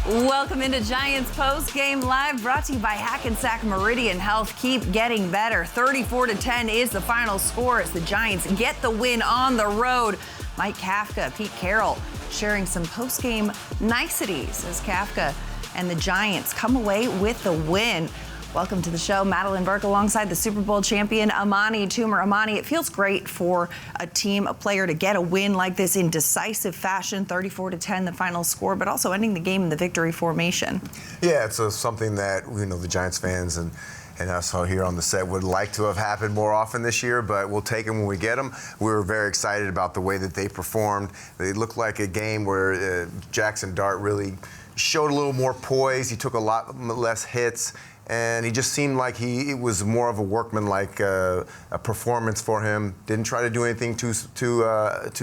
Welcome into Giants Postgame Live, brought to you by Hackensack Meridian Health. Keep getting better. 34-10 is the final score as the Giants get the win on the road. Mike Kafka, Pete Carroll sharing some postgame niceties as Kafka and the Giants come away with the win. Welcome to the show, Madelyn, Burke, alongside the Super Bowl champion, Amani, Toomer. Amani, it feels great for a team, a player to get a win like this in decisive fashion, 34-10, the final score, but also ending the game in the victory formation. Yeah, it's something that, the Giants fans and us all here on the set would like to have happened more often this year, but we'll take them when we get them. We were very excited about the way that they performed. They looked like a game where Jackson Dart really showed a little more poise. He took a lot less hits. And he just seemed like it was more of a workman-like a performance for him. Didn't try to do anything too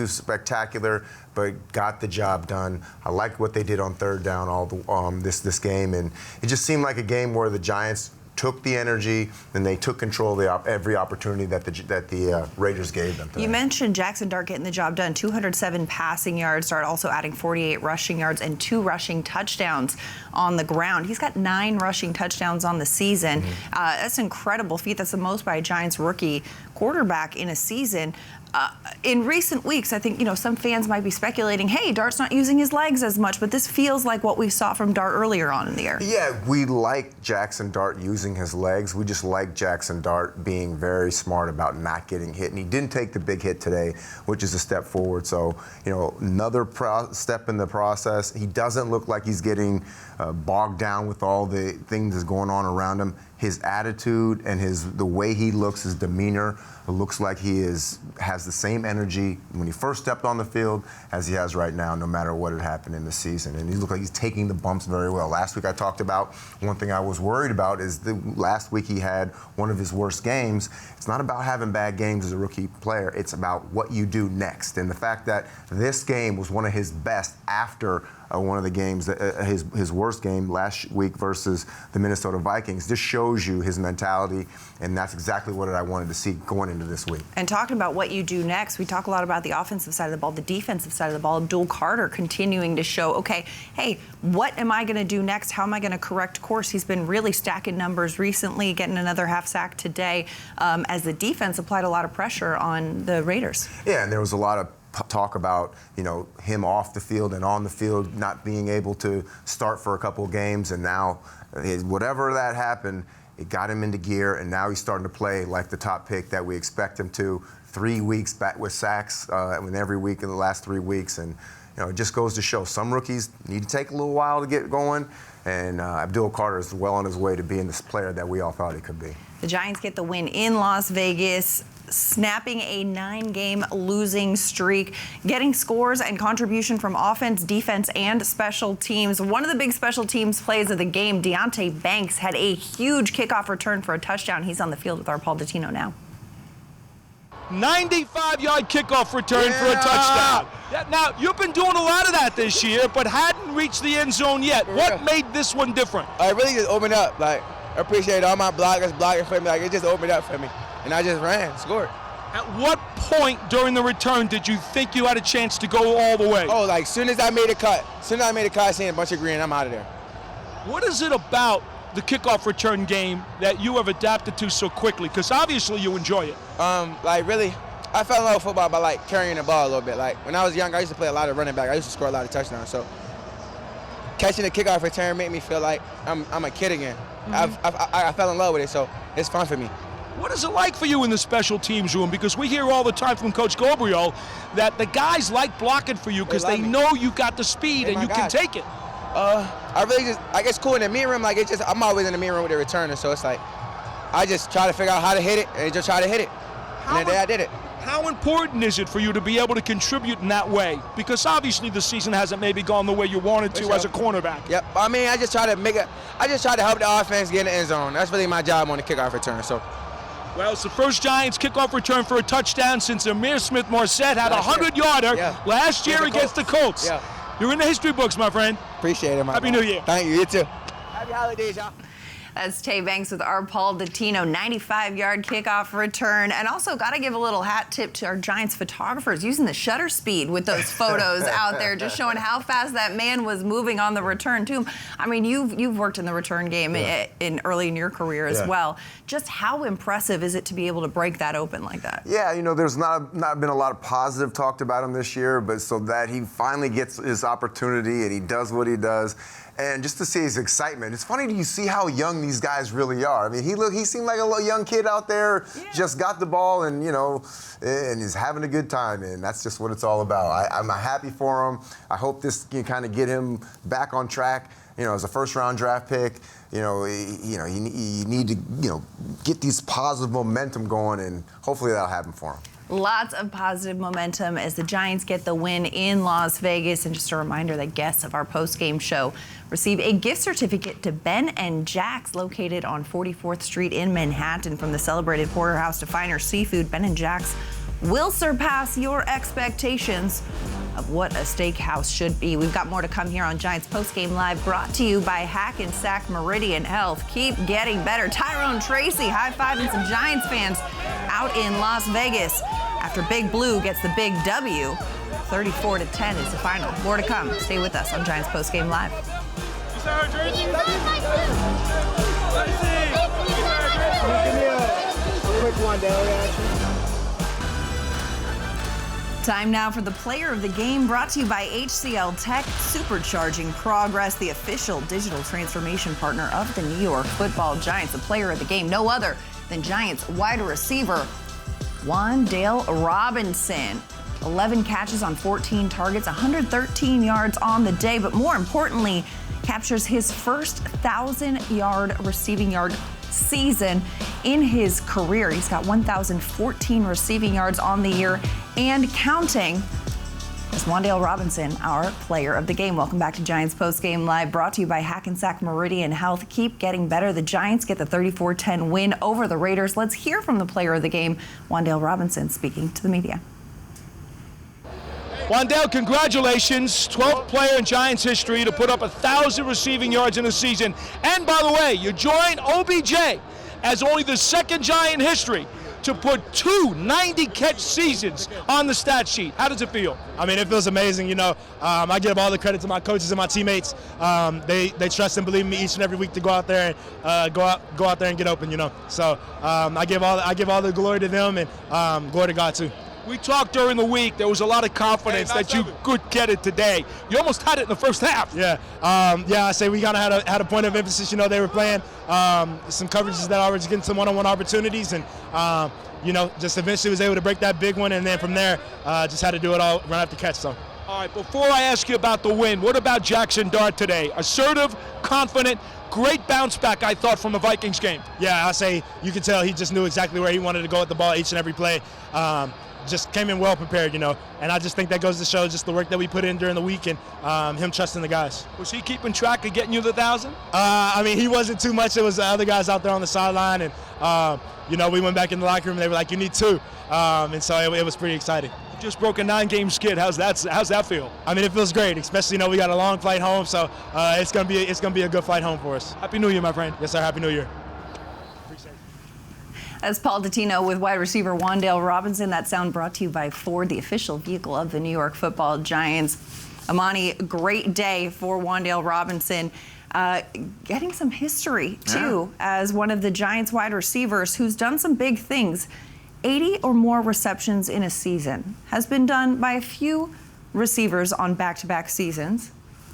spectacular, but got the job done. I liked what they did on third down this game, and it just seemed like a game where the Giants took the energy and they took control of every opportunity that the Raiders gave them today. You mentioned Jackson Dart getting the job done. 207 passing yards, Dart also adding 48 rushing yards and 2 rushing touchdowns on the ground. He's got 9 rushing touchdowns on the season. That's an incredible feat. That's the most by a Giants rookie quarterback in a season. In recent weeks, I think, some fans might be speculating, hey, Dart's not using his legs as much, but this feels like what we saw from Dart earlier on in the year. Yeah, we like Jackson Dart using his legs. We just like Jackson Dart being very smart about not getting hit. And he didn't take the big hit today, which is a step forward. So, another step in the process. He doesn't look like he's getting bogged down with all the things that's going on around him. His attitude and the way he looks, his demeanor, looks like he has the same energy when he first stepped on the field as he has right now, no matter what had happened in the season. And he looks like he's taking the bumps very well. Last week I talked about one thing I was worried about is last week he had one of his worst games. It's not about having bad games as a rookie player. It's about what you do next. And the fact that this game was one of his best after one of the games, his worst game last week versus the Minnesota Vikings, just shows you his mentality, and that's exactly what I wanted to see going into this week. And talking about what you do next, we talk a lot about the offensive side of the ball, the defensive side of the ball. Abdul Carter continuing to show, okay, hey, what am I going to do next? How am I going to correct course? He's been really stacking numbers recently, getting another half sack today, as the defense applied a lot of pressure on the Raiders. Yeah, and there was a lot of talk about, him off the field and on the field, not being able to start for a couple of games, and now whatever that happened, it got him into gear, and now he's starting to play like the top pick that we expect him to. 3 weeks back with sacks every week in the last 3 weeks, and it just goes to show some rookies need to take a little while to get going, and Abdul Carter is well on his way to being this player that we all thought he could be. The Giants get the win in Las Vegas, snapping a 9-game losing streak, getting scores and contribution from offense, defense, and special teams. One of the big special teams plays of the game, Deonte Banks, had a huge kickoff return for a touchdown. He's on the field with our Paul Dottino now. 95-yard kickoff return for a touchdown. Now, you've been doing a lot of that this year, but hadn't reached the end zone yet. What made this one different? I really just opened up. I appreciate all my blockers blocking for me. It just opened up for me. And I just ran, scored. At what point during the return did you think you had a chance to go all the way? Oh, as soon as I made a cut. I seen a bunch of green, I'm out of there. What is it about the kickoff return game that you have adapted to so quickly? Because obviously you enjoy it. Really, I fell in love with football by carrying the ball a little bit. When I was young, I used to play a lot of running back. I used to score a lot of touchdowns. So catching a kickoff return made me feel like I'm a kid again. I fell in love with it, so it's fun for me. What is it like for you in the special teams room? Because we hear all the time from Coach Gabriel that the guys like blocking for you because they know you got the speed and you can take it. I guess cool in the meeting room. I'm always in the meeting room with the returner, so it's I just try to figure out how to hit it and just try to hit it. And that day I did it. How important is it for you to be able to contribute in that way? Because obviously the season hasn't maybe gone the way you wanted to as a cornerback. Yep. I just try to help the offense get in the end zone. That's really my job on the kickoff return. So. Well, it's the first Giants kickoff return for a touchdown since Amir Smith-Marset had a 100-yarder last year against the Colts. Yeah. You're in the history books, my friend. Appreciate it, man. Happy New Year. Thank you. You too. Happy holidays, y'all. That's Tay Banks with our Paul Dottino, 95-yard kickoff return. And also got to give a little hat tip to our Giants photographers using the shutter speed with those photos out there, just showing how fast that man was moving on the return too. I mean, you've worked in the return game early in your career as well. Just how impressive is it to be able to break that open like that? Yeah, you know, there's not been a lot of positive talked about him this year, but so that he finally gets his opportunity and he does what he does. And just to see his excitement, it's funny to see how young these guys really are. I mean, he seemed like a little young kid out there, just got the ball and, you know, and he's having a good time. And that's just what it's all about. I'm happy for him. I hope this can kind of get him back on track. You know, as a first-round draft pick, you need to, get these positive momentum going, and hopefully that'll happen for him. Lots of positive momentum as the Giants get the win in Las Vegas. And just a reminder that guests of our post-game show receive a gift certificate to Ben and Jack's, located on 44th Street in Manhattan. From the celebrated porterhouse to finer seafood, Ben and Jack's will surpass your expectations of what a steakhouse should be. We've got more to come here on Giants Postgame Live, brought to you by Hackensack Meridian Health. Keep getting better. Tyrone Tracy high-fiving some Giants fans out in Las Vegas after Big Blue gets the big W. 34-10 is the final. More to come. Stay with us on Giants Postgame Live. Give me a quick one, Dale. Time now for the player of the game, brought to you by HCL Tech, supercharging progress, the official digital transformation partner of the New York Football Giants. The player of the game, no other than Giants wide receiver Wan'Dale Robinson. 11 catches on 14 targets, 113 yards on the day, but more importantly, captures his first 1,000-yard receiving yard season in his career. He's got 1,014 receiving yards on the year and counting. As Wan'Dale Robinson, our player of the game. Welcome back to Giants Postgame Live, brought to you by Hackensack Meridian Health. Keep getting better. The Giants get the 34-10 win over the Raiders. Let's hear from the player of the game, Wan'Dale Robinson, speaking to the media. Wan'Dale, congratulations. 12th player in Giants history to put up 1,000 receiving yards in a season. And by the way, you join OBJ as only the second Giant in history to put two 90-catch seasons on the stat sheet. How does it feel? I mean, it feels amazing. I give all the credit to my coaches and my teammates. They trust and believe in me each and every week to go out there and go out there and get open. So I give all the glory to them and glory to God too. We talked during the week. There was a lot of confidence that you could get it today. You almost had it in the first half. Yeah. I say we kind of had a point of emphasis. They were playing some coverages that I was getting some one-on-one opportunities, and just eventually was able to break that big one, and then from there, just had to do it all run after catch. So. All right. Before I ask you about the win, what about Jackson Dart today? Assertive, confident. Great bounce back, I thought, from the Vikings game. Yeah, I say you could tell he just knew exactly where he wanted to go with the ball each and every play. Just came in well prepared, and I just think that goes to show just the work that we put in during the week and him trusting the guys. Was he keeping track of getting you the 1,000? I mean, he wasn't too much. It was the other guys out there on the sideline, and we went back in the locker room and they were like, "You need two," and so it was pretty exciting. You just broke a 9-game skid. How's that feel? I mean, it feels great, especially we got a long flight home, so it's gonna be a good flight home for us. Happy New Year, my friend. Yes, sir. Happy New Year. That's Paul Dottino with wide receiver Wan'Dale Robinson. That sound brought to you by Ford, the official vehicle of the New York Football Giants. Amani, great day for Wan'Dale Robinson. Getting some history, too, as one of the Giants wide receivers who's done some big things. 80 or more receptions in a season has been done by a few receivers on back-to-back seasons.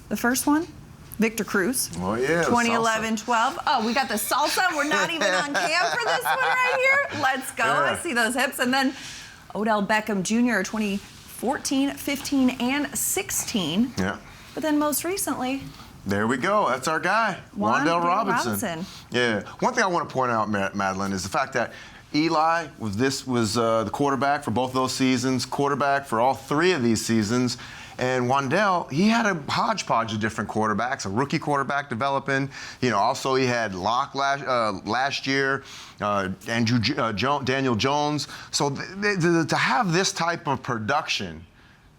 The first one, Victor Cruz. Oh, yeah. 2011-12. Oh, we got the salsa. We're not even on cam for this one right here. Let's go. Yeah. I see those hips. And then Odell Beckham Jr., 2014, 15, and 16. Yeah. But then most recently, there we go. That's our guy, Wan'Dale Robinson. Yeah. One thing I want to point out, Madelyn, is the fact that Eli was the quarterback for both those seasons, quarterback for all three of these seasons. And Wan'Dale, he had a hodgepodge of different quarterbacks, a rookie quarterback developing. Also he had Locke last year, Daniel Jones. So to have this type of production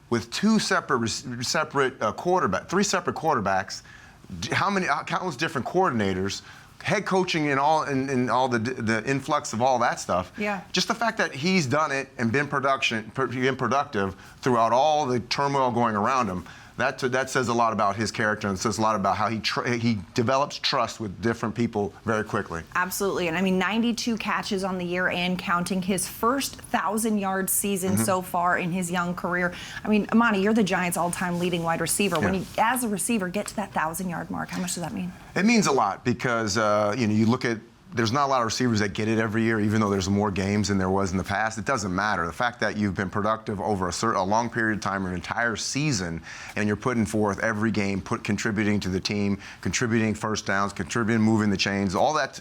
with three separate quarterbacks, countless different coordinators, head coaching and all the influx of all that stuff. Yeah. Just the fact that he's done it and been productive throughout all the turmoil going around him. That says a lot about his character, and says a lot about how he develops trust with different people very quickly. Absolutely. And I mean, 92 catches on the year and counting, his first 1,000-yard season so far in his young career. I mean, Amani, you're the Giants' all-time leading wide receiver. Yeah. When you, as a receiver, get to that 1,000-yard mark, how much does that mean? It means a lot because, you look at, there's not a lot of receivers that get it every year, even though there's more games than there was in the past. It doesn't matter. The fact that you've been productive over a long period of time, an entire season, and you're putting forth every game, contributing to the team, contributing first downs, contributing moving the chains, all that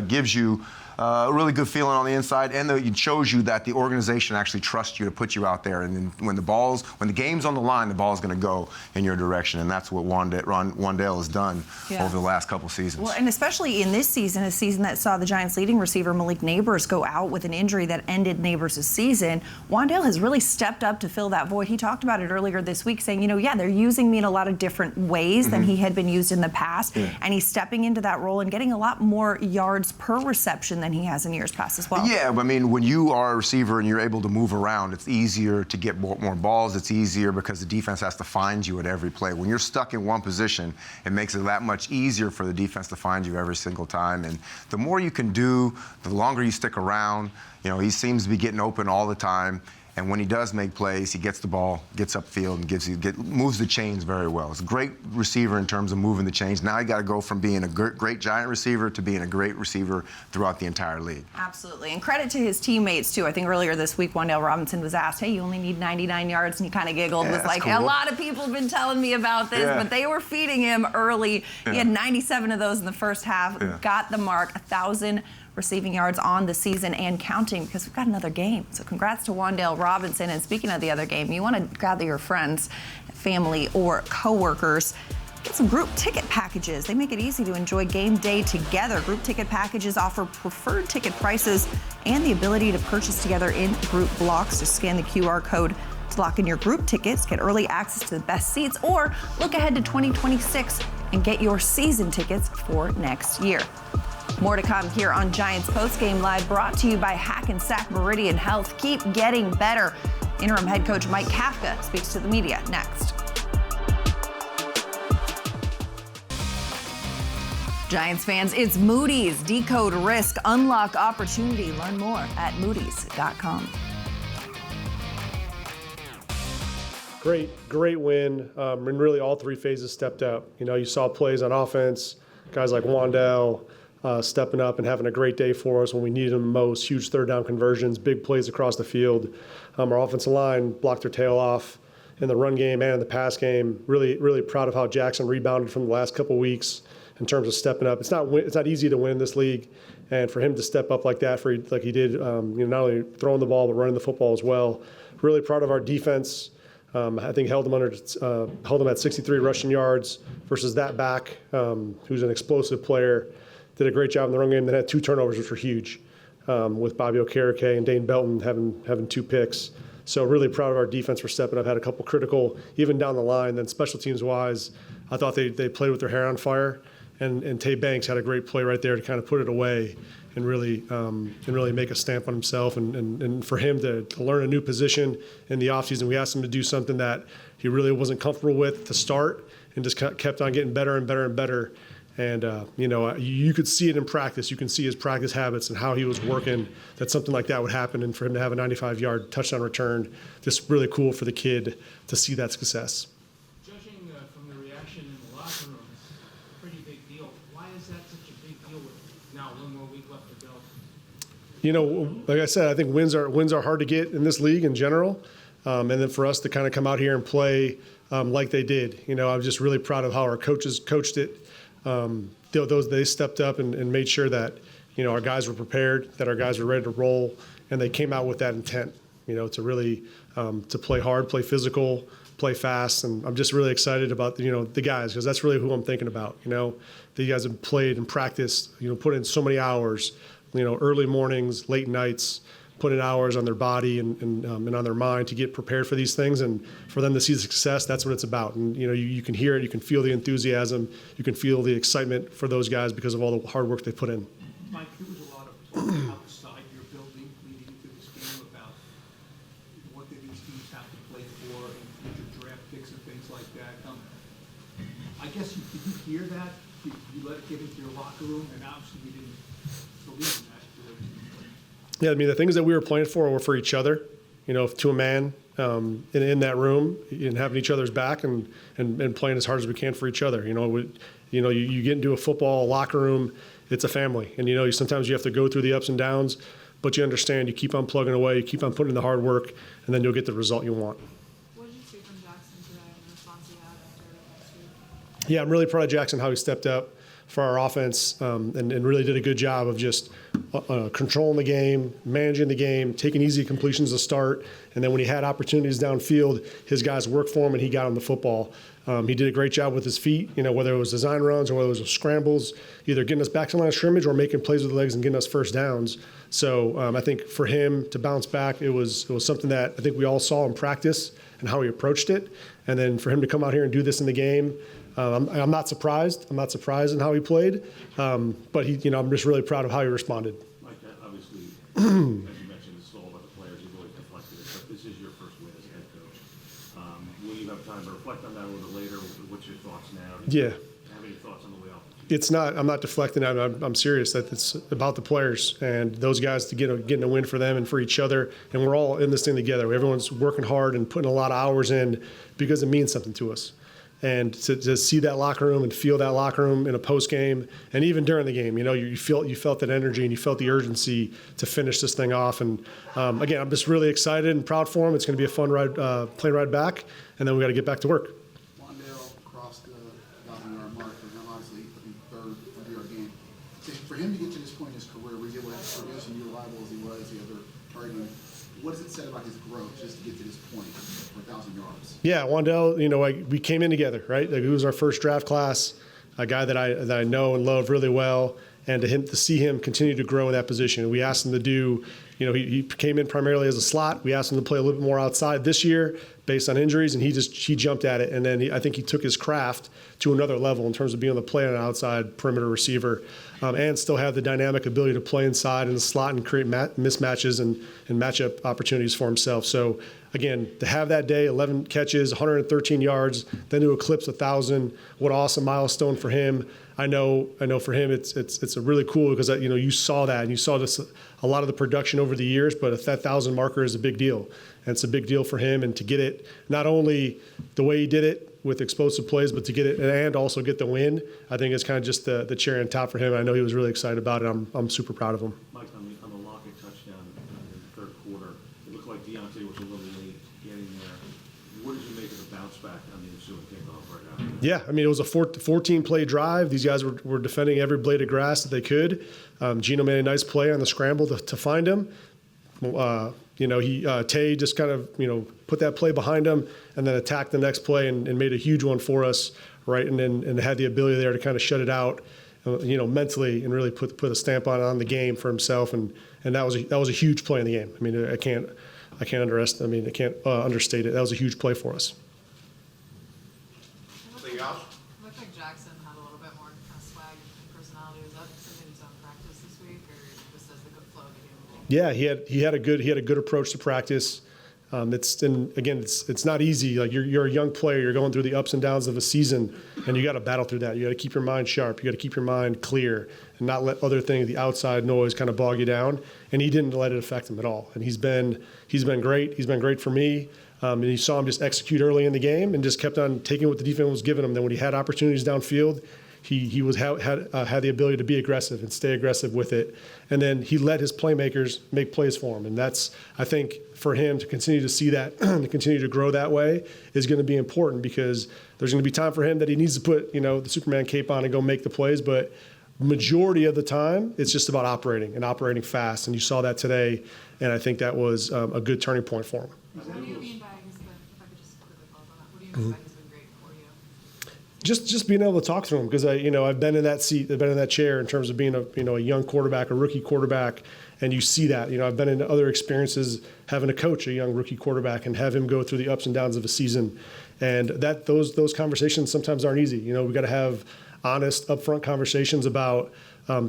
gives you a really good feeling on the inside, and it shows you that the organization actually trusts you to put you out there. And then when the game's on the line, the ball's going to go in your direction, and that's what Wan'Dale has done over the last couple seasons. Well, and especially in this season, a season that saw the Giants' leading receiver Malik Neighbors go out with an injury that ended Neighbors' season. Wan'Dale has really stepped up to fill that void. He talked about it earlier this week, saying, they're using me in a lot of different ways than he had been used in the past, and he's stepping into that role and getting a lot more yards per reception than he has in years past as well. Yeah, I mean, when you are a receiver and you're able to move around, it's easier to get more balls. It's easier because the defense has to find you at every play. When you're stuck in one position, it makes it that much easier for the defense to find you every single time. And the more you can do, the longer you stick around. He seems to be getting open all the time. And when he does make plays, he gets the ball, gets upfield, and moves the chains very well. He's a great receiver in terms of moving the chains. Now you got to go from being a great Giant receiver to being a great receiver throughout the entire league. Absolutely. And credit to his teammates, too. I think earlier this week, Wan'Dale Robinson was asked, hey, you only need 99 yards, and he kind of giggled. Yeah, was like, cool. A lot of people have been telling me about this, but they were feeding him early. He had 97 of those in the first half, got the mark, 1,000 receiving yards on the season and counting, because we've got another game. So congrats to Wan'Dale Robinson. And speaking of the other game, you want to gather your friends, family, or coworkers. Get some group ticket packages. They make it easy to enjoy game day together. Group ticket packages offer preferred ticket prices and the ability to purchase together in group blocks. Just scan the QR code to lock in your group tickets, get early access to the best seats, or look ahead to 2026 and get your season tickets for next year. More to come here on Giants Postgame Live, brought to you by Hackensack Meridian Health. Keep getting better. Interim head coach Mike Kafka speaks to the media next. Giants fans, it's Moody's. Decode risk, unlock opportunity. Learn more at moodys.com. Great win. And really all three phases stepped up. You saw plays on offense, guys like Wan'Dale stepping up and having a great day for us when we needed them most. Huge third down conversions, big plays across the field. Our offensive line blocked their tail off in the run game and in the pass game. Really proud of how Jackson rebounded from the last couple weeks in terms of stepping up. It's not easy to win in this league, and for him to step up like that, like he did, not only throwing the ball but running the football as well. Really proud of our defense. I think held them at 63 rushing yards versus that back, who's an explosive player. Did a great job in the run game. Then had 2 turnovers, which were huge, with Bobby Okereke and Dane Belton having 2 picks. So really proud of our defense for stepping up. Had a couple critical, even down the line. Then special teams wise, I thought they played with their hair on fire. And Tay Banks had a great play right there to kind of put it away and really make a stamp on himself. And for him to learn a new position in the offseason, we asked him to do something that he really wasn't comfortable with to start, and just kept on getting better and better and better. And, you could see it in practice. You can see his practice habits and how he was working, that something like that would happen. And for him to have a 95-yard touchdown return, just really cool for the kid to see that success. Judging from the reaction in the locker room, it's a pretty big deal. Why is that such a big deal with now one more week left to go? Like I said, I think wins are hard to get in this league in general. And then for us to kind of come out here and play like they did, I'm just really proud of how our coaches coached it. They stepped up and made sure that, our guys were prepared, that our guys were ready to roll, and they came out with that intent, to really to play hard, play physical, play fast. And I'm just really excited about, the guys, because that's really who I'm thinking about. The guys have played and practiced, put in so many hours, early mornings, late nights, put in hours on their body and on their mind to get prepared for these things, and for them to see the success, that's what it's about. And you can hear it, you can feel the enthusiasm, you can feel the excitement for those guys because of all the hard work they put in. Mike, there was a lot of talk outside your building leading into this game about what do these teams have to play for and future draft picks and things like that. I guess, did you hear that? Did you let it get into your locker room? And obviously you didn't believe in that. Yeah, I mean, the things that we were playing for were for each other, to a man in that room, and having each other's back and playing as hard as we can for each other. You get into a football locker room, it's a family. And, sometimes you have to go through the ups and downs, but you understand, you keep on plugging away, you keep on putting in the hard work, and then you'll get the result you want. What did you see from Jackson today and the response he had after last week? Yeah, I'm really proud of Jackson, how he stepped up for our offense and really did a good job of just controlling the game, managing the game, taking easy completions to start. And then when he had opportunities downfield, his guys worked for him and he got him the football. He did a great job with his feet, whether it was design runs or whether it was scrambles, either getting us back to the line of scrimmage or making plays with the legs and getting us first downs. So I think for him to bounce back, it was something that I think we all saw in practice and how he approached it. And then for him to come out here and do this in the game, I'm not surprised. I'm not surprised in how he played, but I'm just really proud of how he responded. Mike, obviously, as you mentioned, it's all about the players. You've always deflected it, but this is your first win as head coach. Will you have time to reflect on that a little bit later? What's your thoughts now? Yeah. Have any thoughts on the way off? It's not. I'm not deflecting. I'm serious. That it's about the players and those guys to getting a win for them and for each other. And we're all in this thing together. Everyone's working hard and putting a lot of hours in because it means something to us. And to see that locker room and feel that locker room in a post game, and even during the game, you felt that energy and you felt the urgency to finish this thing off. And again, I'm just really excited and proud for him. It's going to be a fun ride, plane ride back, and then we got to get back to work. Wandale crossed the 1,000-yard mark, for him, obviously, third of your game. For him to get to this point in his career, where he was producing reliable as he was, the other targeting, what does it say about his growth just to get to this point for 1,000 yards? Yeah, Wandale, we came in together, right? He was our first draft class, a guy that I know and love really well, and to see him continue to grow in that position. We asked him to do, he came in primarily as a slot. We asked him to play a little bit more outside this year based on injuries, and he jumped at it. And then I think he took his craft to another level in terms of being able to play on an outside perimeter receiver and still have the dynamic ability to play inside in the slot and create mismatches and matchup opportunities for himself. So again, to have that day, 11 catches, 113 yards, then to eclipse 1,000, what an awesome milestone for him. I know for him it's a really cool because you saw that and you saw this a lot of the production over the years, but that 1,000 marker is a big deal, and it's a big deal for him. And to get it, not only the way he did it with explosive plays, but to get it and also get the win, I think it's kind of just the cherry on top for him. I know he was really excited about it. I'm super proud of him. Mike, on the Lockett touchdown in the third quarter, it looked like Deontay was a little late getting there. What did you make of the bounce back on the ensuing kickoff right after? Yeah, I mean, it was a 14-play drive. These guys were defending every blade of grass that they could. Gino made a nice play on the scramble to find him. Tay just kind of, put that play behind him and then attacked the next play and made a huge one for us, right? And had the ability there to kind of shut it out, mentally and really put a stamp on the game for himself. And that was a huge play in the game. I mean, I can't understate it. That was a huge play for us. It looked like Jackson had a little bit more kind of swag and personality. Was that something you saw in practice this week, or just as the good flow of the game? Yeah, he had a good approach to practice. It's not easy. Like you're a young player, you're going through the ups and downs of a season, and you got to battle through that. You got to keep your mind sharp. You got to keep your mind clear, and not let other things, the outside noise, kind of bog you down. And he didn't let it affect him at all. And he's been great. He's been great for me. And you saw him just execute early in the game and just kept on taking what the defense was giving him. Then when he had opportunities downfield, he had the ability to be aggressive and stay aggressive with it. And then he let his playmakers make plays for him. And that's, I think, for him to continue to see that, to continue to grow that way is going to be important, because there's going to be time for him that he needs to put, the Superman cape on and go make the plays. But majority of the time, it's just about operating fast. And you saw that today. And I think that was a good turning point for him. What do you mean by he's been, if I could just quickly follow up on that, what do you mean by he's been great for you? Just being able to talk to him, because I've been in that seat, I've been in that chair in terms of being a young quarterback, a rookie quarterback, And you see that. I've been in other experiences having to coach a young rookie quarterback and have him go through the ups and downs of a season. And those conversations sometimes aren't easy. We got to have honest, upfront conversations about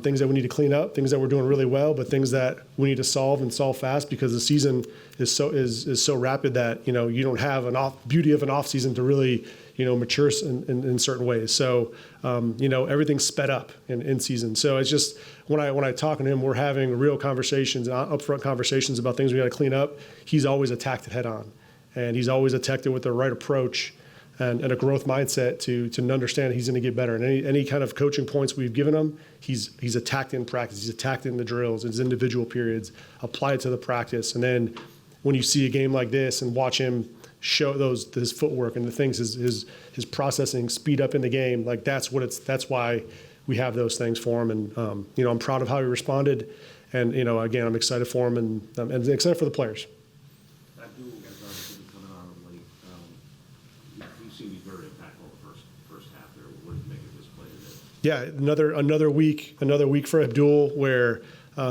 things that we need to clean up, things that we're doing really well, but things that we need to solve and solve fast, because the season is so rapid that you don't have beauty of an off season to really mature in certain ways. So everything's sped up in season. So it's just when I talk to him, we're having real conversations, upfront conversations about things we got to clean up. He's always attacked it head on, and he's always attacked it with the right approach and a growth mindset to understand he's going to get better. And any kind of coaching points we've given him, he's attacked in practice. He's attacked in the drills, his individual periods, apply it to the practice. And then when you see a game like this and watch him show his footwork and the things, his processing speed up in the game, like that's why we have those things for him. And I'm proud of how he responded. And again, I'm excited for him and excited for the players. That duel against Arkansas coming on late. You seem to be very impactful the first half there. What did you make of this play today? Yeah, another week for Abdul where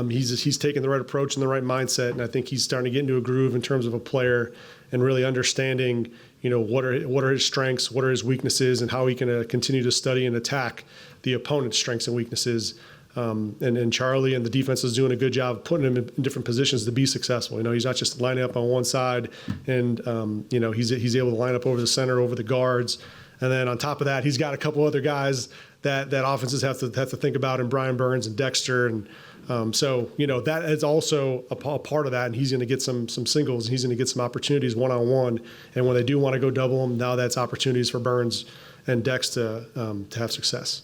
he's taking the right approach and the right mindset, and I think he's starting to get into a groove in terms of a player and really understanding, what are his strengths, what are his weaknesses, and how he can continue to study and attack the opponent's strengths and weaknesses. And Charlie and the defense is doing a good job of putting him in different positions to be successful. He's not just lining up on one side, and he's able to line up over the center, over the guards, and then on top of that, he's got a couple other guys that offenses have to think about, in Brian Burns and Dexter, and so that is also a part of that. And he's going to get some singles, and he's going to get some opportunities one-on-one. And when they do want to go double him, now that's opportunities for Burns and Dex to have success.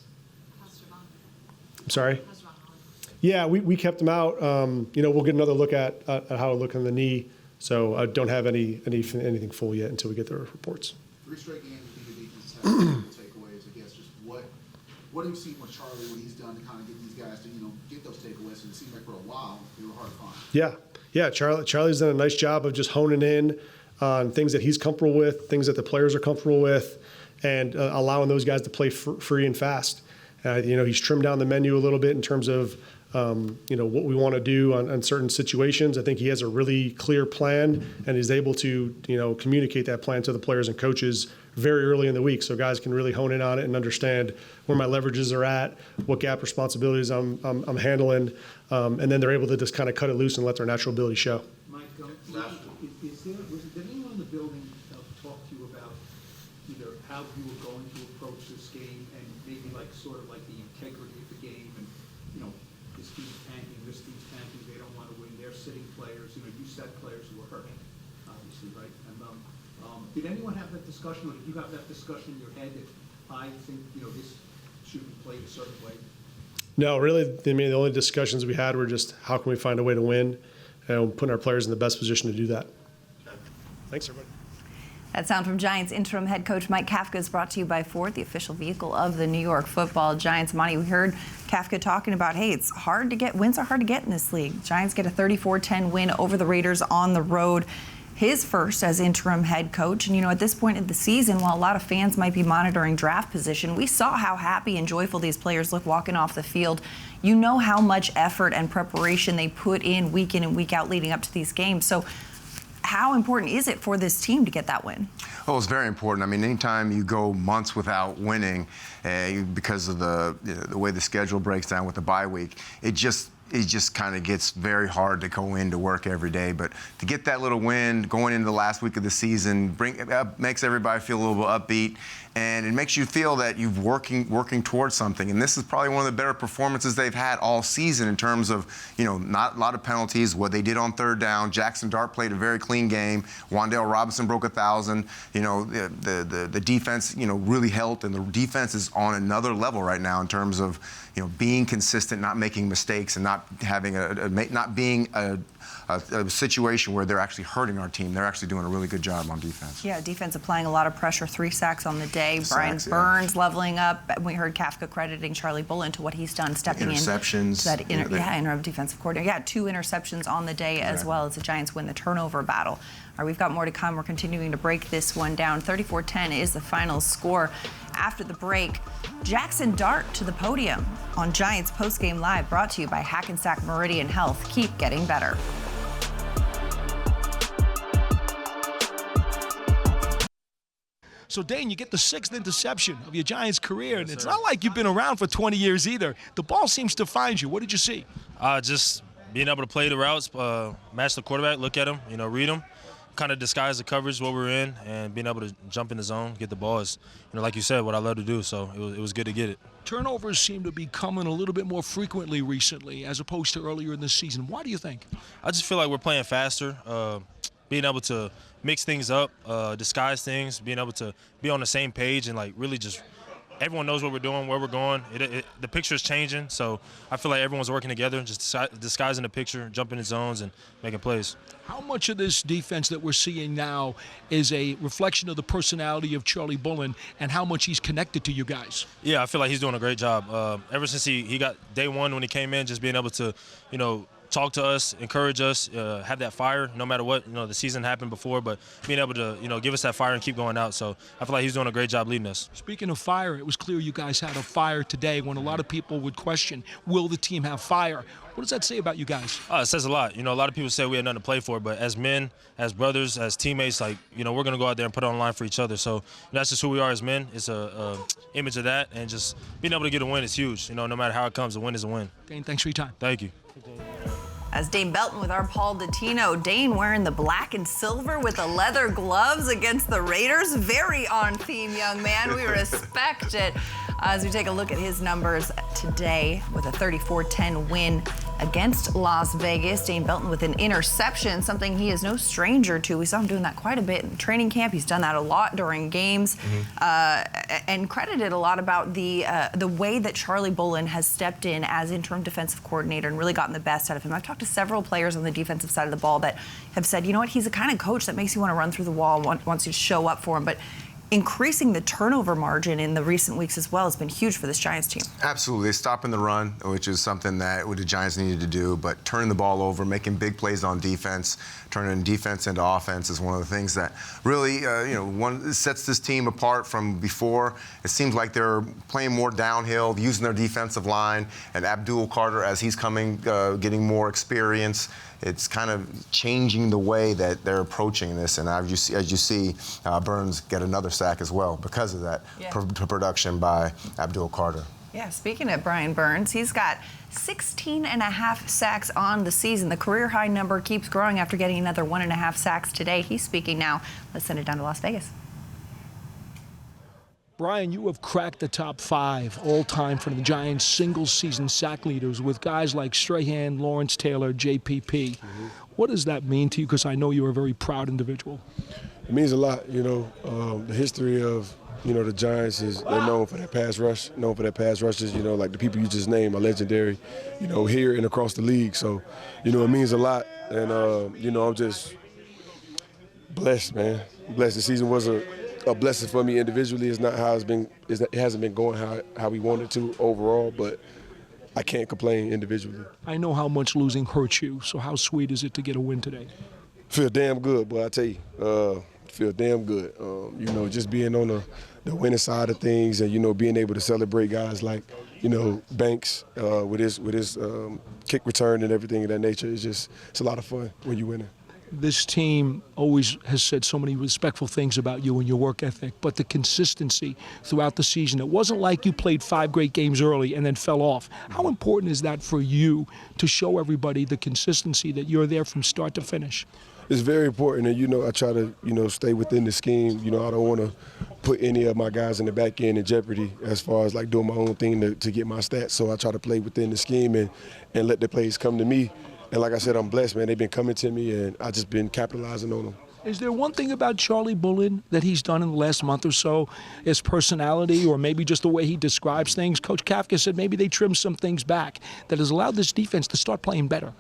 I'm sorry? Yeah, we kept him out. We'll get another look at how it looked on the knee. So I don't have anything full yet until we get the reports. 3 straight games with the defense have takeaways. I guess just what have you seen with Charlie, what he's done to kind of get these guys to get those takeaways? And it seemed like for a while they were hard to find. Yeah. Charlie's done a nice job of just honing in on things that he's comfortable with, things that the players are comfortable with, and allowing those guys to play free and fast. He's trimmed down the menu a little bit in terms of what we want to do on certain situations. I think he has a really clear plan, and is able to communicate that plan to the players and coaches very early in the week, so guys can really hone in on it and understand where my leverages are at, what gap responsibilities I'm handling, and then they're able to just kind of cut it loose and let their natural ability show. Mike, did anyone in the building talk to you about either how you were going to approach this game, and maybe sort of the integrity of the game, and this team's tanking, they don't want to win, they're sitting players, you sat players who were hurt, obviously, right? And did anyone have that discussion, or did you have that discussion in your head that I think this should be played a certain way? No, really. The only discussions we had were just how can we find a way to win, and putting our players in the best position to do that. Thanks, everybody. That sound from Giants interim head coach Mike Kafka is brought to you by Ford, the official vehicle of the New York Football Giants. Amani, we heard Kafka talking about, it's hard to get, wins are hard to get in this league. Giants get a 34-10 win over the Raiders on the road. His first as interim head coach. And, at this point in the season, while a lot of fans might be monitoring draft position, we saw how happy and joyful these players look walking off the field. You know how much effort and preparation they put in and week out leading up to these games. So how important is it for this team to get that win? Oh, it's very important. Anytime you go months without winning because of the way the schedule breaks down with the bye week, it just kind of gets very hard to go into work every day. But to get that little win going into the last week of the season makes everybody feel a little bit upbeat, and it makes you feel that you're working towards something. And this is probably one of the better performances they've had all season in terms of, not a lot of penalties, what they did on third down. Jackson Dart played a very clean game. Wan'Dale Robinson broke 1,000. The defense, really helped, and the defense is on another level right now in terms of, being consistent, not making mistakes, and not having not being a situation where they're actually hurting our team. They're actually doing a really good job on defense. Yeah, defense applying a lot of pressure, 3 sacks on the day. Brian Burns leveling up. We heard Kafka crediting Charlie Bullen to what he's done, stepping interceptions. in. Interim defensive coordinator. Yeah, 2 interceptions on the day as well as the Giants win the turnover battle. All right, we've got more to come. We're continuing to break this one down. 34-10 is the final score. After the break, Jackson Dart to the podium. on Giants Postgame Live, brought to you by Hackensack Meridian Health. Keep getting better. So, Dane, you get the 6th interception of your Giants career, and it's not like you've been around for 20 years either. The ball seems to find you. What did you see? Just being able to play the routes, match the quarterback, look at him, read him, kind of disguise the coverage, what we're in, and being able to jump in the zone, get the ball is, like you said, what I love to do. So it was good to get it. Turnovers seem to be coming a little bit more frequently recently as opposed to earlier in the season. Why do you think? I just feel like we're playing faster, being able to mix things up, disguise things, being able to be on the same page and really just everyone knows what we're doing, where we're going. The picture is changing, so I feel like everyone's working together, just disguising the picture, jumping in zones, and making plays. How much of this defense that we're seeing now is a reflection of the personality of Charlie Bullen and how much he's connected to you guys? Yeah, I feel like he's doing a great job. Ever since he got day one when he came in, just being able to, talk to us, encourage us, have that fire no matter what. The season happened before, but being able to, give us that fire and keep going out. So I feel like he's doing a great job leading us. Speaking of fire, it was clear you guys had a fire today when a lot of people would question, will the team have fire? What does that say about you guys? It says a lot. A lot of people say we had nothing to play for, but as men, as brothers, as teammates, we're going to go out there and put it on the line for each other. So that's just who we are as men. It's a image of that, and just being able to get a win is huge. No matter how it comes, a win is a win. Dane, thanks for your time. Thank you. As Dane Belton with our Paul Dottino. Dane wearing the black and silver with the leather gloves against the Raiders. Very on theme, young man. We respect it. As we take a look at his numbers today with a 34-10 win against Las Vegas. Dane Belton with an interception, something he is no stranger to. We saw him doing that quite a bit in training camp. He's done that a lot during games, and credited a lot about the way that Charlie Bullen has stepped in as interim defensive coordinator and really gotten the best out of him. I've talked to several players on the defensive side of the ball that have said, you know what, he's the kind of coach that makes you want to run through the wall and wants you to show up for him. But increasing the turnover margin in the recent weeks as well has been huge for this Giants team. Absolutely. Stopping the run, which is something that the Giants needed to do, but turning the ball over, making big plays on defense, turning defense into offense is one of the things that really, sets this team apart from before. It seems like they're playing more downhill, using their defensive line, and Abdul Carter, as he's coming, getting more experience, it's kind of changing the way that they're approaching this. And as you see, Burns get another sack as well because of that production by Abdul Carter. Yeah, speaking of Brian Burns, he's got 16.5 sacks on the season. The career high number keeps growing after getting another 1.5 sacks today. He's speaking now. Let's send it down to Las Vegas. Brian, you have cracked the top 5 all-time for the Giants' single-season sack leaders with guys like Strahan, Lawrence Taylor, JPP. What does that mean to you? Because I know you're a very proud individual. It means a lot. The history of, the Giants is they're known for their pass rush, rushes, like the people you just named are legendary, here and across the league. So, it means a lot. And, I'm just blessed, man. Blessed. The season was a blessing for me individually. It's not how it's been. It hasn't been going how we wanted to overall, but I can't complain individually. I know how much losing hurts you, so how sweet is it to get a win today? Feel damn good, boy, I tell you. Feel damn good. Just being on the winning side of things and, being able to celebrate guys like, Banks with his kick return and everything of that nature. It's a lot of fun when you winning. This team always has said so many respectful things about you and your work ethic, but the consistency throughout the season, it wasn't like you played 5 great games early and then fell off. How important is that for you to show everybody the consistency that you're there from start to finish? It's very important, and I try to stay within the scheme. I don't want to put any of my guys in the back end in jeopardy as far as doing my own thing to get my stats. So I try to play within the scheme and let the plays come to me. And like I said, I'm blessed, man. They've been coming to me, and I've just been capitalizing on them. Is there one thing about Charlie Bullen that he's done in the last month or so, his personality or maybe just the way he describes things? Coach Kafka said maybe they trimmed some things back that has allowed this defense to start playing better.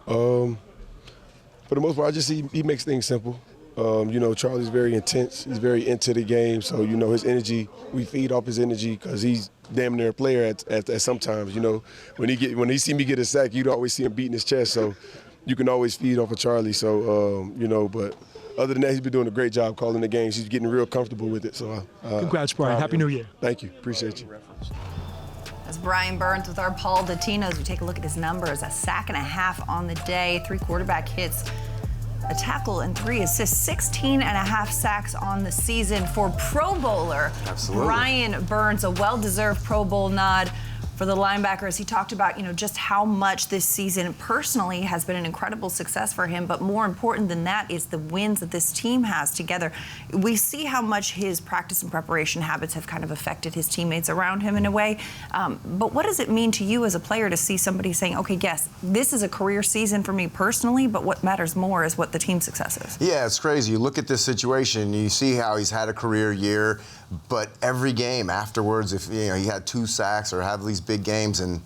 For the most part, I just see he makes things simple. Charlie's very intense. He's very into the game. So, his energy, we feed off his energy because he's damn near a player at sometimes. When he see me get a sack, you'd always see him beating his chest. So you can always feed off of Charlie. So, but other than that, he's been doing a great job calling the games. He's getting real comfortable with it. So, congrats, Brian. Happy New Year. Thank you. Appreciate you. That's Brian Burns with our Paul Datinos. We take a look at his numbers. A sack and a half on the day, 3 quarterback hits, a tackle and 3 assists, 16 and a half sacks on the season for Pro Bowler. Absolutely. Brian Burns, a well-deserved Pro Bowl nod for the linebacker, as he talked about, just how much this season personally has been an incredible success for him. But more important than that is the wins that this team has together. We see how much his practice and preparation habits have kind of affected his teammates around him in a way. But what does it mean to you as a player to see somebody saying, okay, yes, this is a career season for me personally, but what matters more is what the team success is? Yeah, it's crazy. You look at this situation, you see how he's had a career year, but every game afterwards, if he had 2 sacks or have these big games, and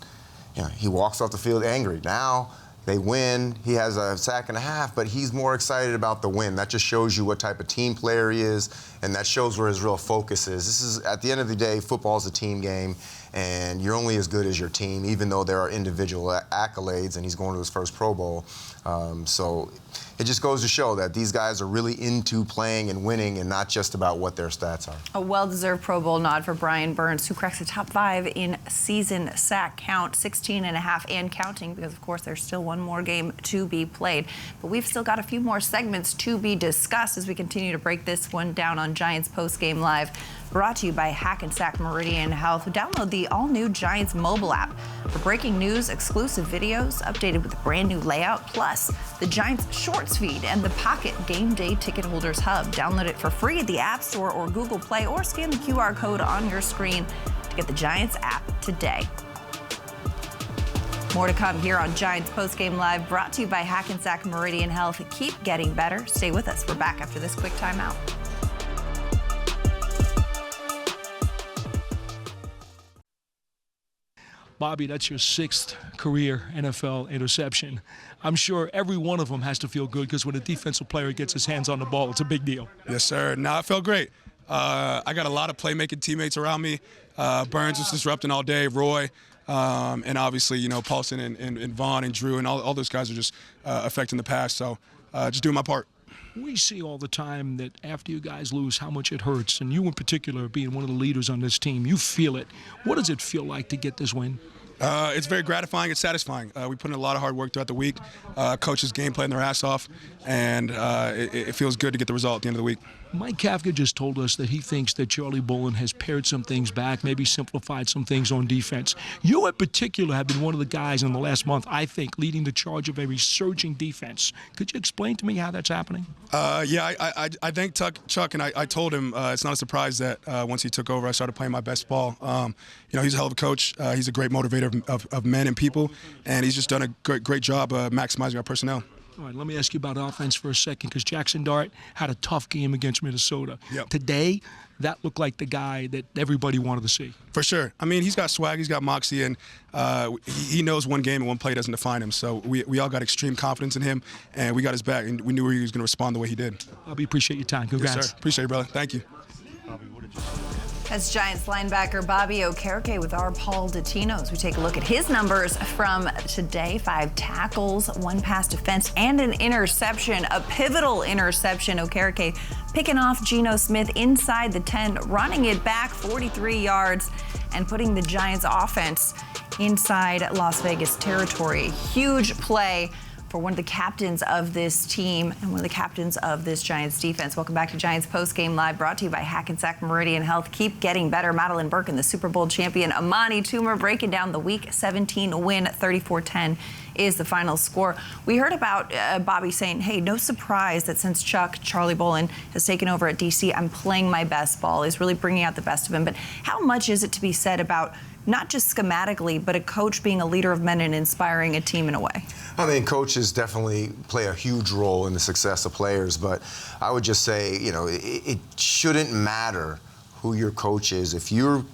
he walks off the field angry. Now they win. He has a sack and a half, but he's more excited about the win. That just shows you what type of team player he is, and that shows where his real focus is. This is, at the end of the day, football is a team game, and you're only as good as your team, even though there are individual accolades, and he's going to his first Pro Bowl. So it just goes to show that these guys are really into playing and winning and not just about what their stats are. A well-deserved Pro Bowl nod for Brian Burns, who cracks the top 5 in season sack count, 16 and a half and counting, because of course there's still one more game to be played. But we've still got a few more segments to be discussed as we continue to break this one down on Giants Postgame Live. Brought to you by Hackensack Meridian Health. Download the all-new Giants mobile app for breaking news, exclusive videos, updated with a brand new layout, plus the Giants Shorts feed and the Pocket Game Day Ticket Holders Hub. Download it for free at the App Store or Google Play, or scan the QR code on your screen to get the Giants app today. More to come here on Giants Postgame Live, brought to you by Hackensack Meridian Health. Keep getting better. Stay with us. We're back after this quick timeout. Bobby, that's your 6th career NFL interception. I'm sure every one of them has to feel good, because when a defensive player gets his hands on the ball, it's a big deal. Yes, sir. No, it felt great. I got a lot of playmaking teammates around me. Burns was disrupting all day, Roy, and obviously, Paulson and Vaughn and Drew and all those guys are just affecting the pass. So just doing my part. We see all the time that after you guys lose, how much it hurts. And you in particular, being one of the leaders on this team, you feel it. What does it feel like to get this win? It's very gratifying. It's satisfying. We put in a lot of hard work throughout the week. Coaches game playing their ass off, and it feels good to get the result at the end of the week. Mike Kafka just told us that he thinks that Charlie Bolin has pared some things back, maybe simplified some things on defense. You in particular have been one of the guys in the last month, I think, leading the charge of a resurging defense. Could you explain to me how that's happening? Yeah, I thank Chuck, and I told him it's not a surprise that once he took over, I started playing my best ball. He's a hell of a coach. He's a great motivator of men and people, and he's just done a great job maximizing our personnel. All right, let me ask you about offense for a second, because Jackson Dart had a tough game against Minnesota. Yep. Today, that looked like the guy that everybody wanted to see. For sure. I mean, he's got swag, he's got moxie, and he knows one game and one play doesn't define him. So we all got extreme confidence in him, and we got his back, and we knew he was going to respond the way he did. Bobby, appreciate your time. Congrats. Yes, sir. Appreciate you, brother. Thank you. Bobby, what did you say? That's Giants linebacker Bobby Okereke with our Paul Datinos. We take a look at his numbers from today. 5 tackles, 1 pass defense, and an interception, a pivotal interception. Okereke picking off Geno Smith inside the 10, running it back 43 yards, and putting the Giants offense inside Las Vegas territory. Huge play for one of the captains of this team and one of the captains of this Giants defense. Welcome back to Giants Postgame Live, brought to you by Hackensack Meridian Health. Keep getting better. Madelyn, Burke, and the Super Bowl champion Amani, Toomer breaking down the Week 17 win. 34-10 is the final score. We heard about Bobby saying, hey, no surprise that since Charlie Bolin has taken over at DC, I'm playing my best ball. He's really bringing out the best of him. But how much is it to be said about not just schematically, but a coach being a leader of men and inspiring a team in a way? I mean, coaches definitely play a huge role in the success of players, but I would just say, it shouldn't matter who your coach is. If you're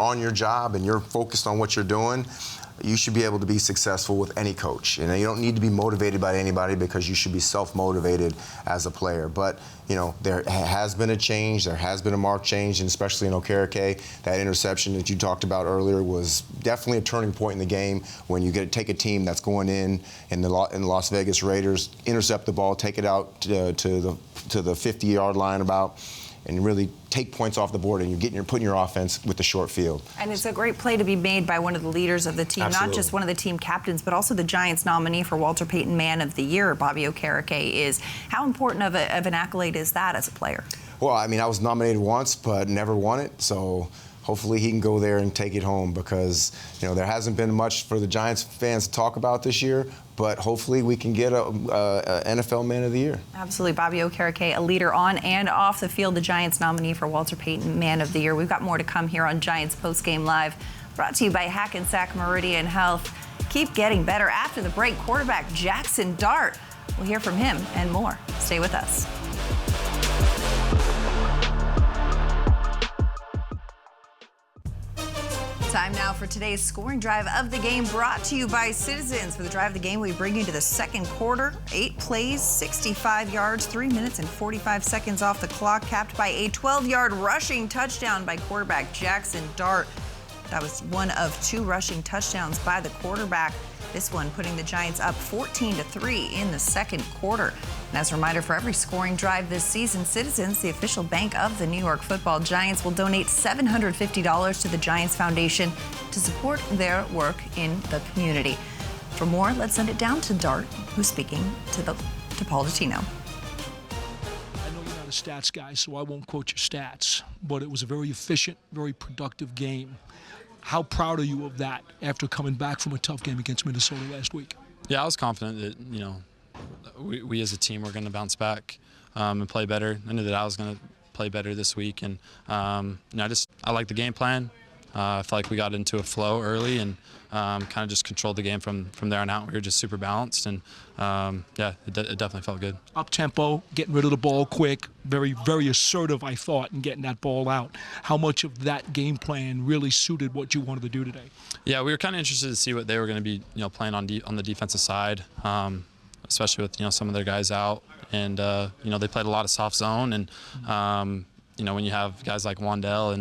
on your job and you're focused on what you're doing, you should be able to be successful with any coach. You don't need to be motivated by anybody, because you should be self-motivated as a player. But, there has been a change. There has been a marked change, and especially in Okereke. That interception that you talked about earlier was definitely a turning point in the game, when you take a team that's going in the Las Vegas Raiders, intercept the ball, take it out to the 50-yard line about, and really take points off the board, and you're putting your offense with the short field. And it's a great play to be made by one of the leaders of the team, Absolutely. not just one of the team captains, but also the Giants nominee for Walter Payton Man of the Year, Bobby Okereke is. How important of an accolade is that as a player? Well, I mean, I was nominated once, but never won it, so hopefully he can go there and take it home, because there hasn't been much for the Giants fans to talk about this year, but hopefully we can get a NFL Man of the Year. Absolutely. Bobby Okereke, a leader on and off the field, the Giants nominee for Walter Payton Man of the Year. We've got more to come here on Giants Postgame Live, brought to you by Hackensack Meridian Health. Keep getting better. After the break, quarterback Jackson Dart. We'll hear from him and more. Stay with us. Time now for today's scoring drive of the game, brought to you by Citizens. For the drive of the game, we bring you to the second quarter. 8 plays, 65 yards, 3 minutes and 45 seconds off the clock, capped by a 12-yard rushing touchdown by quarterback Jackson Dart. That was one of 2 rushing touchdowns by the quarterback. This one putting the Giants up 14-3 in the second quarter. And as a reminder, for every scoring drive this season, Citizens, the official bank of the New York Football Giants, will donate $750 to the Giants Foundation to support their work in the community. For more, let's send it down to Dart, who's speaking to Paul Dottino. I know you're not a stats guy, so I won't quote your stats, but it was a very efficient, very productive game. How proud are you of that after coming back from a tough game against Minnesota last week? Yeah, I was confident that, we as a team were going to bounce back and play better. I knew that I was going to play better this week. And, I like the game plan. I felt like we got into a flow early and kind of just controlled the game from there on out. We were just super balanced, and it definitely felt good. Up tempo, getting rid of the ball quick, very, very assertive, I thought, in getting that ball out. How much of that game plan really suited what you wanted to do today? Yeah, we were kind of interested to see what they were going to be, playing on the defensive side, especially with some of their guys out, and they played a lot of soft zone, and when you have guys like Wandell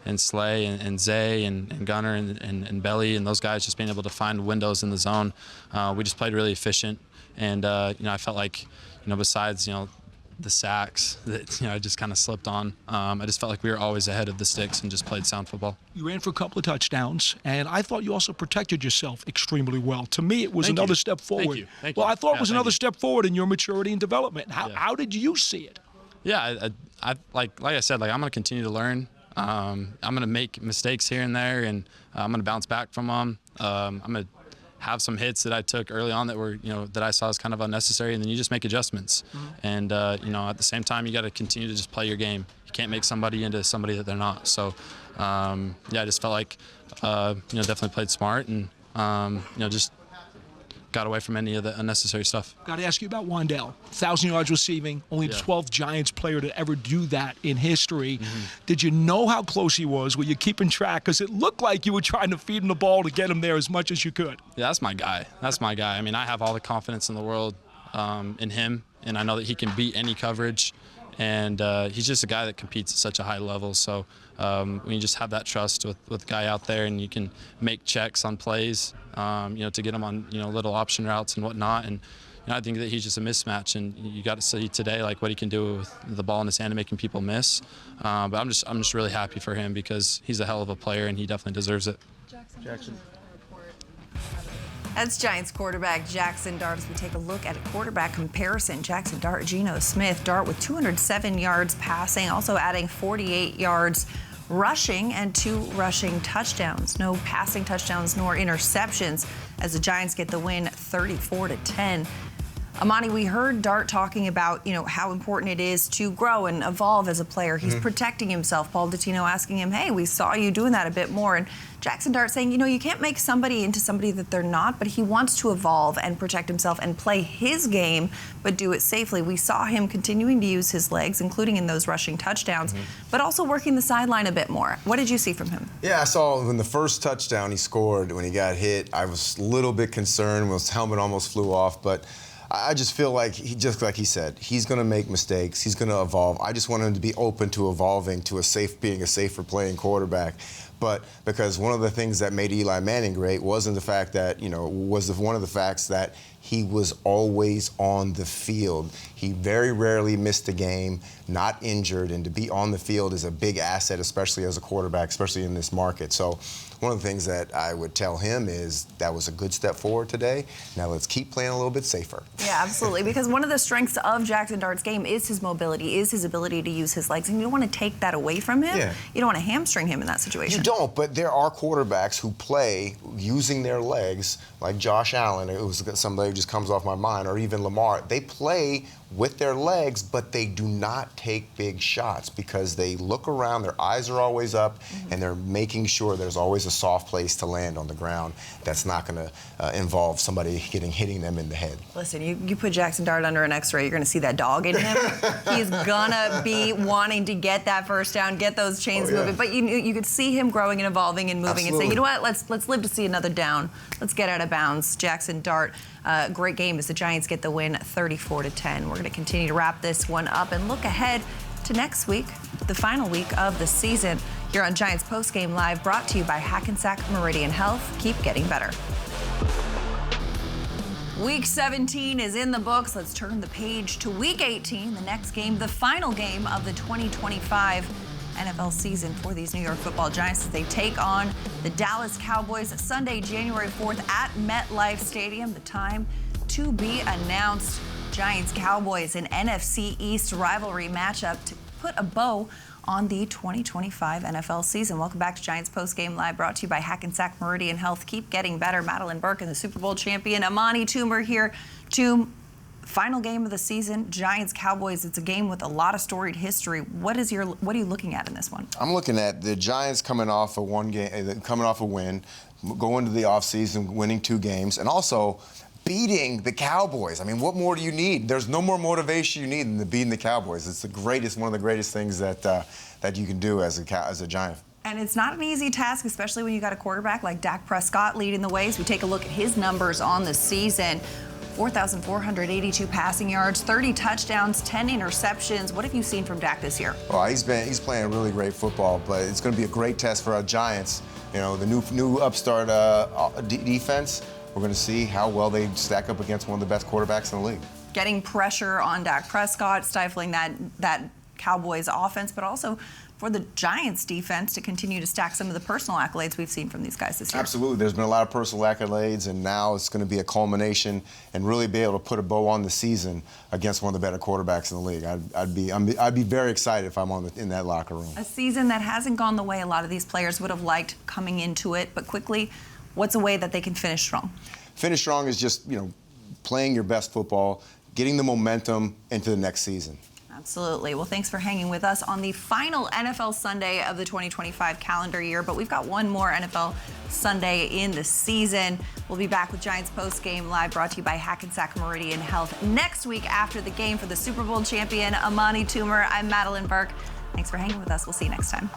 and Slay and Zay and Gunner and Belly and those guys just being able to find windows in the zone, we just played really efficient. And I felt like besides the sacks that I just kind of slipped on, I just felt like we were always ahead of the sticks and just played sound football. You ran for a couple of touchdowns, and I thought you also protected yourself extremely well. To me, it was another step forward. Thank you. Well, I thought it was another step forward in your maturity and development. How did you see it? Yeah, I like I said, I'm going to continue to learn. I'm going to make mistakes here and there, and I'm going to bounce back from them. I'm going to have some hits that I took early on that were, that I saw as kind of unnecessary, and then you just make adjustments. Mm-hmm. And, at the same time, you got to continue to just play your game. You can't make somebody into somebody that they're not. So, I just felt like, definitely played smart and, just got away from any of the unnecessary stuff. Got to ask you about Wandell. 1,000 yards receiving, only the 12th Giants player to ever do that in history. Mm-hmm. Did you know how close he was? Were you keeping track? Because it looked like you were trying to feed him the ball to get him there as much as you could. Yeah, that's my guy. I mean, I have all the confidence in the world in him, and I know that he can beat any coverage. And he's just a guy that competes at such a high level. So when you just have that trust with the guy out there, and you can make checks on plays, to get him on little option routes and whatnot. And I think that he's just a mismatch. And you got to see today what he can do with the ball in his hand and making people miss. But I'm just really happy for him because he's a hell of a player and he definitely deserves it. Jackson. That's Giants quarterback Jackson Dart. As we take a look at a quarterback comparison, Jackson Dart, Geno Smith. Dart with 207 yards passing, also adding 48 yards rushing and 2 rushing touchdowns. No passing touchdowns nor interceptions as the Giants get the win 34-10. Amani, we heard Dart talking about, how important it is to grow and evolve as a player. He's protecting himself. Paul Dottino asking him, hey, we saw you doing that a bit more. And Jackson Dart saying, you can't make somebody into somebody that they're not, but he wants to evolve and protect himself and play his game, but do it safely. We saw him continuing to use his legs, including in those rushing touchdowns, but also working the sideline a bit more. What did you see from him? Yeah, I saw when the first touchdown he scored, when he got hit, I was a little bit concerned when his helmet almost flew off, but I just feel like just like he said, he's going to make mistakes. He's going to evolve. I just want him to be open to evolving to being a safer playing quarterback. But because one of the things that made Eli Manning great wasn't the fact that, one of the facts that he was always on the field. He very rarely missed a game, not injured, and to be on the field is a big asset, especially as a quarterback, especially in this market. So one of the things that I would tell him is that was a good step forward today. Now let's keep playing a little bit safer. Yeah, absolutely. Because one of the strengths of Jackson Dart's game is his mobility, is his ability to use his legs. And you don't want to take that away from him. Yeah. You don't want to hamstring him in that situation. You don't, but there are quarterbacks who play using their legs, like Josh Allen, it was somebody who just comes off my mind, or even Lamar. They play with their legs, but they do not take big shots because they look around, their eyes are always up, and they're making sure there's always a soft place to land on the ground that's not going to involve somebody hitting them in the head. Listen, you put Jackson Dart under an X-ray, you're going to see that dog in him. He's going to be wanting to get that first down, get those chains moving. But you could see him growing and evolving and moving. Absolutely. And saying, you know what, let's live to see another down. Let's get out of bounds. Jackson Dart, great game as the Giants get the win 34-10. We're going to continue to wrap this one up and look ahead to next week, the final week of the season, here on Giants Postgame Live, brought to you by Hackensack Meridian Health. Keep getting better. Week 17 is in the books. Let's turn the page to Week 18, the next game, the final game of the 2025 NFL season for these New York Football Giants as they take on the Dallas Cowboys Sunday, January 4th at MetLife Stadium. The time to be announced. Giants-Cowboys, an NFC East rivalry matchup to put a bow on the 2025 NFL season. Welcome back to Giants Postgame Live, brought to you by Hackensack Meridian Health. Keep getting better. Madelyn Burke and the Super Bowl champion Amani Toomer here. Toom, final game of the season, Giants-Cowboys. It's a game with a lot of storied history. What are you looking at in this one? I'm looking at the Giants coming off a win, going to the offseason, winning 2 games, and also beating the Cowboys. I mean, what more do you need? There's no more motivation you need than beating the Cowboys. It's one of the greatest things that you can do as a Giant. And it's not an easy task, especially when you got a quarterback like Dak Prescott leading the way. As we take a look at his numbers on the season, 4,482 passing yards, 30 touchdowns, 10 interceptions. What have you seen from Dak this year? Well, he's playing really great football, but it's going to be a great test for our Giants. The new upstart defense. We're going to see how well they stack up against one of the best quarterbacks in the league. Getting pressure on Dak Prescott, stifling that Cowboys offense, but also for the Giants defense to continue to stack some of the personal accolades we've seen from these guys this year. Absolutely. There's been a lot of personal accolades, and now it's going to be a culmination and really be able to put a bow on the season against one of the better quarterbacks in the league. I'd be very excited if I'm in that locker room. A season that hasn't gone the way a lot of these players would have liked coming into it, but quickly, what's a way that they can finish strong? Finish strong is just, playing your best football, getting the momentum into the next season. Absolutely. Well, thanks for hanging with us on the final NFL Sunday of the 2025 calendar year, but we've got one more NFL Sunday in the season. We'll be back with Giants Postgame Live, brought to you by Hackensack Meridian Health next week after the game for the Super Bowl champion, Amani Toomer. I'm Madelyn Burke. Thanks for hanging with us. We'll see you next time.